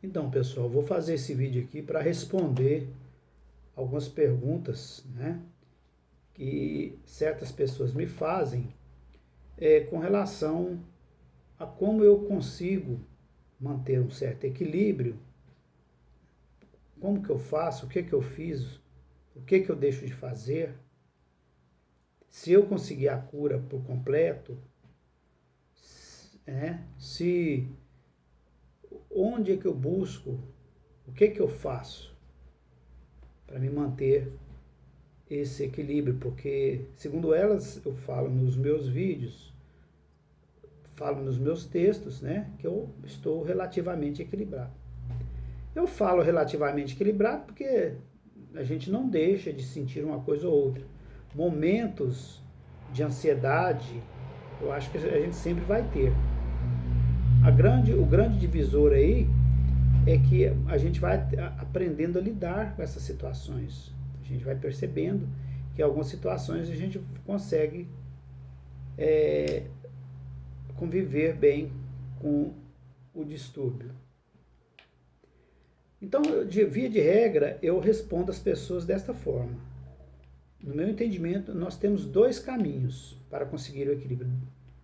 Então, pessoal, vou fazer esse vídeo aqui para responder algumas perguntas, né, que certas pessoas me fazem com relação a como eu consigo manter um certo equilíbrio, como que eu faço, o que que eu fiz, o que que eu deixo de fazer, se eu conseguir a cura por completo, se onde é que eu busco, o que que eu faço para me manter esse equilíbrio, porque, segundo elas, eu falo nos meus vídeos, falo nos meus textos, né, que eu estou relativamente equilibrado. Eu falo relativamente equilibrado porque a gente não deixa de sentir uma coisa ou outra. Momentos de ansiedade, eu acho que a gente sempre vai ter. O grande divisor aí é que a gente vai aprendendo a lidar com essas situações. A gente vai percebendo que em algumas situações a gente consegue conviver bem com o distúrbio. Então, via de regra, eu respondo às pessoas desta forma. No meu entendimento, nós temos dois caminhos para conseguir o equilíbrio.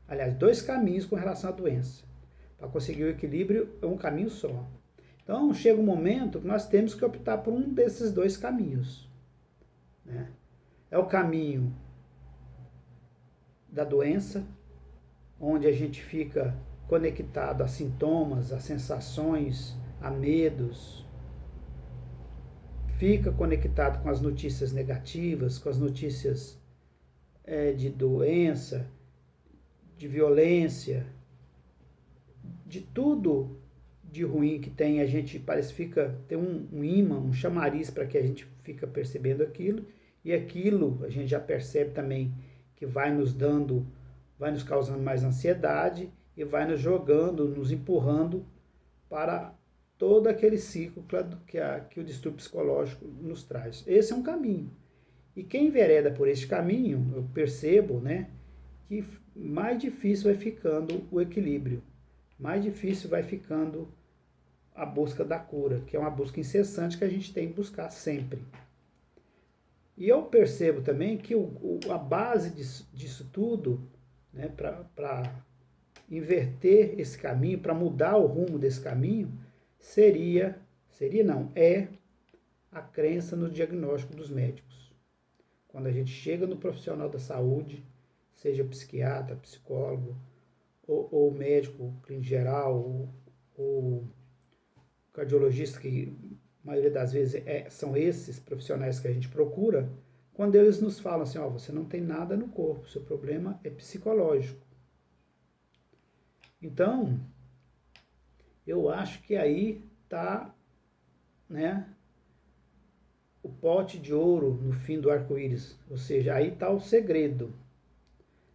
Aliás, dois caminhos com relação à doença. Para conseguir o equilíbrio é um caminho só. Então, chega um momento que nós temos que optar por um desses dois caminhos, né? É o caminho da doença, onde a gente fica conectado a sintomas, a sensações, a medos, fica conectado com as notícias negativas, com as notícias de doença, de violência, de tudo de ruim que tem, a gente parece fica tem um imã, um chamariz para que a gente fica percebendo aquilo, e aquilo a gente já percebe também que vai nos causando mais ansiedade e vai nos jogando, nos empurrando para todo aquele ciclo que o distúrbio psicológico nos traz. Esse é um caminho. E quem envereda por este caminho, eu percebo, né, que mais difícil vai ficando o equilíbrio, mais difícil vai ficando a busca da cura, que é uma busca incessante que a gente tem que buscar sempre. E eu percebo também que a base disso tudo, né, para inverter esse caminho, para mudar o rumo desse caminho, é a crença no diagnóstico dos médicos. Quando a gente chega no profissional da saúde, seja psiquiatra, psicólogo, ou médico clínico geral, ou cardiologista, que a maioria das vezes são esses profissionais que a gente procura, quando eles nos falam assim, ó, você não tem nada no corpo, seu problema é psicológico. Então, eu acho que aí está, né, o pote de ouro no fim do arco-íris, ou seja, aí está o segredo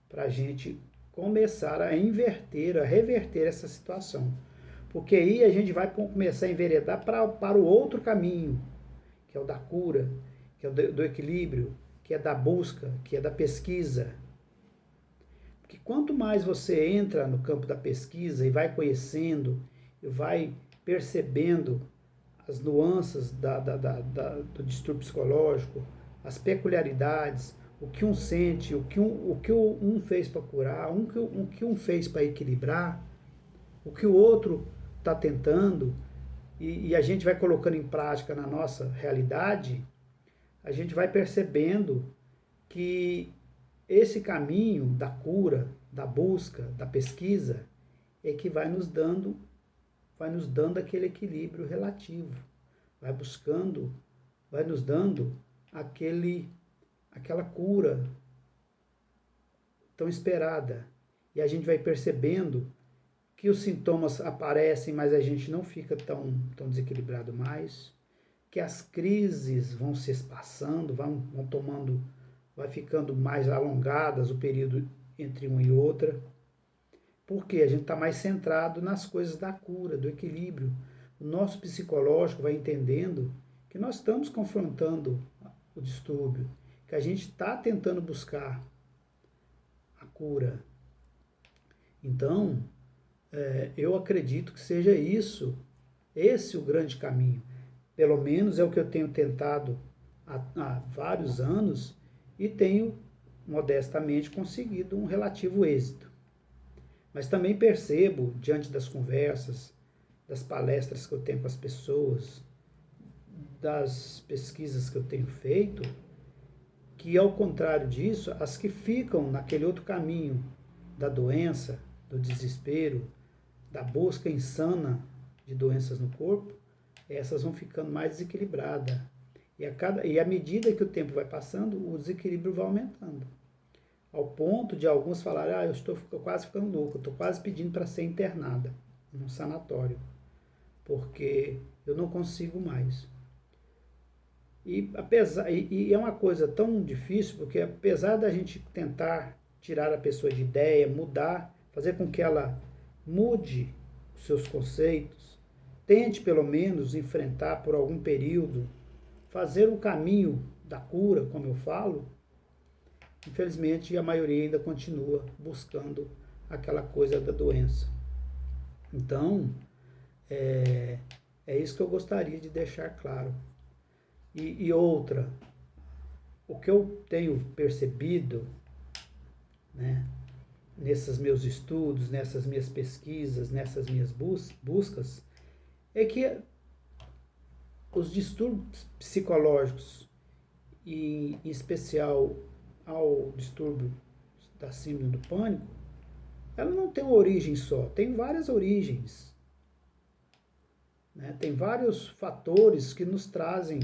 para a gente começar a inverter, a reverter essa situação. Porque aí a gente vai começar a enveredar para o outro caminho, que é o da cura, que é o do equilíbrio, que é da busca, que é da pesquisa. Porque quanto mais você entra no campo da pesquisa e vai conhecendo, e vai percebendo as nuances do distúrbio psicológico, as peculiaridades, o que um sente, o que um fez para curar, o que um fez para equilibrar, o que o outro está tentando, e a gente vai colocando em prática na nossa realidade, a gente vai percebendo que esse caminho da cura, da busca, da pesquisa, é que vai nos dando aquele equilíbrio relativo, vai nos dando aquela cura tão esperada. E a gente vai percebendo que os sintomas aparecem, mas a gente não fica tão desequilibrado mais, que as crises vão se espaçando, vai ficando mais alongadas o período entre uma e outra, porque a gente está mais centrado nas coisas da cura, do equilíbrio. O nosso psicológico vai entendendo que nós estamos confrontando o distúrbio, que a gente está tentando buscar a cura. Então, eu acredito que seja isso Esse é o grande caminho. Pelo menos é o que eu tenho tentado há vários anos e tenho modestamente conseguido um relativo êxito. Mas também percebo, diante das conversas, das palestras que eu tenho com as pessoas, das pesquisas que eu tenho feito, que ao contrário disso, as que ficam naquele outro caminho da doença, do desespero, da busca insana de doenças no corpo, essas vão ficando mais desequilibradas. E à medida que o tempo vai passando, o desequilíbrio vai aumentando. Ao ponto de alguns falarem, eu estou quase ficando louco, eu estou quase pedindo para ser internada num sanatório, porque eu não consigo mais. E é uma coisa tão difícil, porque apesar da gente tentar tirar a pessoa de ideia, mudar, fazer com que ela mude os seus conceitos, tente pelo menos enfrentar por algum período, fazer o caminho da cura, como eu falo, infelizmente a maioria ainda continua buscando aquela coisa da doença. Então, é isso que eu gostaria de deixar claro. E outra, o que eu tenho percebido, né, nesses meus estudos, nessas minhas pesquisas, nessas minhas buscas, é que os distúrbios psicológicos, e em especial ao distúrbio da síndrome do pânico, ela não tem uma origem só, tem várias origens. Né? Tem vários fatores que nos trazem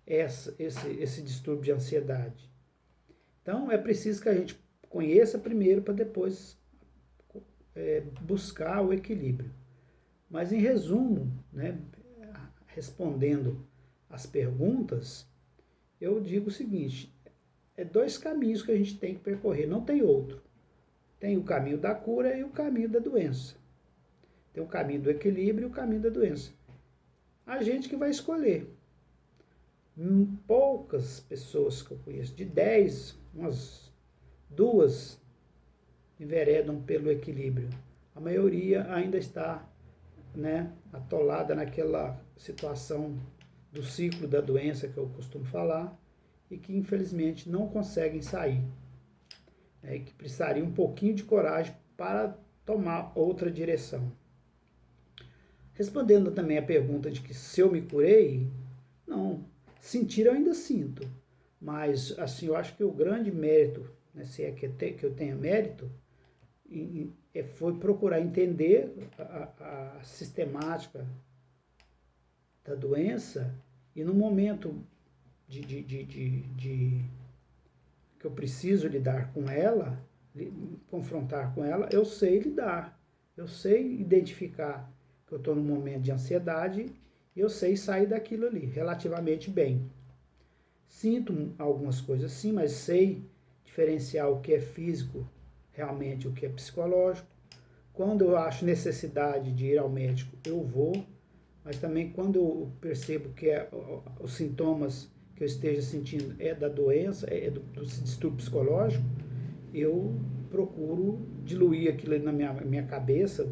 esse distúrbio de ansiedade. Então, é preciso que a gente conheça primeiro para depois buscar o equilíbrio. Mas, em resumo, né, respondendo as perguntas, eu digo o seguinte, é dois caminhos que a gente tem que percorrer, não tem outro. Tem o caminho da cura e o caminho da doença. Tem o caminho do equilíbrio e o caminho da doença. A gente que vai escolher. Poucas pessoas que eu conheço, de 10, umas 2 enveredam pelo equilíbrio. A maioria ainda está, né, atolada naquela situação do ciclo da doença que eu costumo falar e que infelizmente não conseguem sair. E que precisaria um pouquinho de coragem para tomar outra direção. Respondendo também a pergunta de que se eu me curei, não. Sentir eu ainda sinto, mas assim, eu acho que o grande mérito, né, se é que eu tenha mérito, foi procurar entender a sistemática da doença e no momento que eu preciso lidar com ela, confrontar com ela, eu sei lidar, eu sei identificar que eu estou num momento de ansiedade e eu sei sair daquilo ali relativamente bem. Sinto algumas coisas sim, mas sei diferenciar o que é físico, realmente o que é psicológico. Quando eu acho necessidade de ir ao médico, eu vou, mas também quando eu percebo que os sintomas que eu esteja sentindo é da doença, é do distúrbio psicológico, eu procuro diluir aquilo na minha cabeça,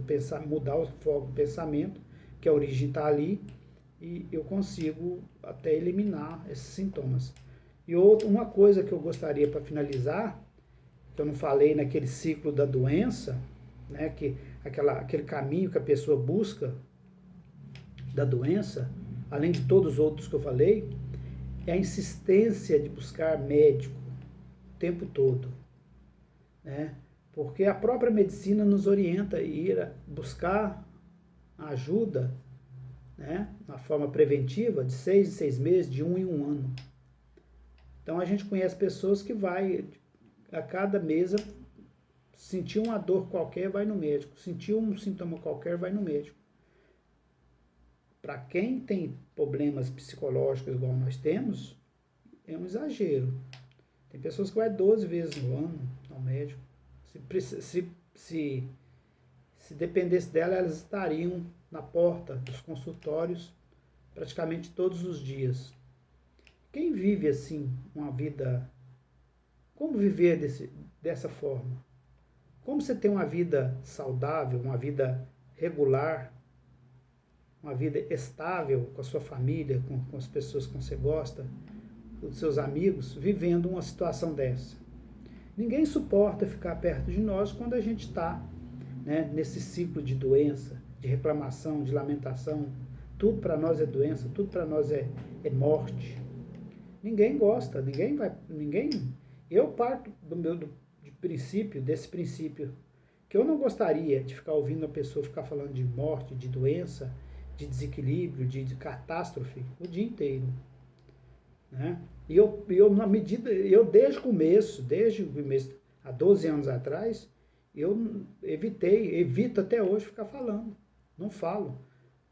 mudar o foco do pensamento, que a origem está ali, e eu consigo até eliminar esses sintomas. E uma coisa que eu gostaria para finalizar, que eu não falei naquele ciclo da doença, né, que aquele caminho que a pessoa busca da doença, além de todos os outros que eu falei, é a insistência de buscar médico o tempo todo. Né? Porque a própria medicina nos orienta a ir buscar ajuda, né, na forma preventiva, de 6 em 6 meses, de 1 em 1 ano. Então a gente conhece pessoas que vai a cada mês sentir uma dor qualquer, vai no médico. Sentir um sintoma qualquer, vai no médico. Para quem tem problemas psicológicos igual nós temos, é um exagero. Tem pessoas que vai 12 vezes no ano ao médico. Se dependesse dela, elas estariam na porta dos consultórios praticamente todos os dias. Quem vive assim uma vida... Como viver dessa forma? Como você tem uma vida saudável, uma vida regular, uma vida estável com a sua família, com as pessoas que você gosta, com os seus amigos, vivendo uma situação dessa. Ninguém suporta ficar perto de nós quando a gente está, né, nesse ciclo de doença, de reclamação, de lamentação. Tudo para nós é doença, tudo para nós é morte. Ninguém gosta, ninguém. Eu parto desse princípio, que eu não gostaria de ficar ouvindo a pessoa ficar falando de morte, de doença, de desequilíbrio, de catástrofe o dia inteiro, né? E eu desde o começo, há 12 anos atrás, eu evito até hoje ficar falando. Não falo.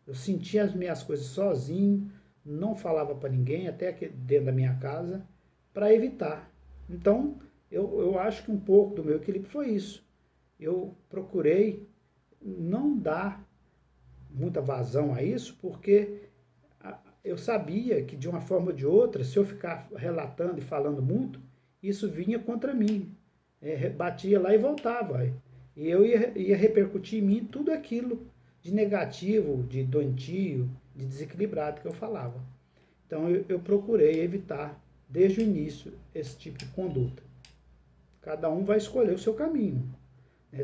Eu sentia as minhas coisas sozinho, não falava para ninguém, até aqui dentro da minha casa, para evitar. Então, eu acho que um pouco do meu equilíbrio foi isso. Eu procurei não dar muita vazão a isso, porque eu sabia que de uma forma ou de outra, se eu ficar relatando e falando muito, isso vinha contra mim. Batia lá e voltava. E eu ia repercutir em mim tudo aquilo de negativo, de doentio, de desequilibrado que eu falava. Então eu procurei evitar, desde o início, esse tipo de conduta. Cada um vai escolher o seu caminho.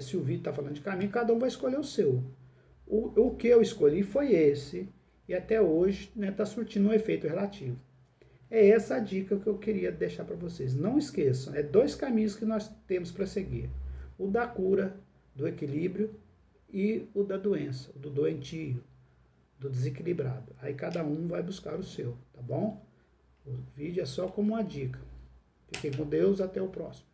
Se o Vitor está falando de caminho, cada um vai escolher o seu. O que eu escolhi foi esse, e até hoje está surtindo um efeito relativo. É essa a dica que eu queria deixar para vocês. Não esqueçam, 2 caminhos que nós temos para seguir. O da cura, do equilíbrio, e o da doença, do doentio, do desequilibrado. Aí cada um vai buscar o seu, tá bom? O vídeo é só como uma dica. Fiquem com Deus, até o próximo.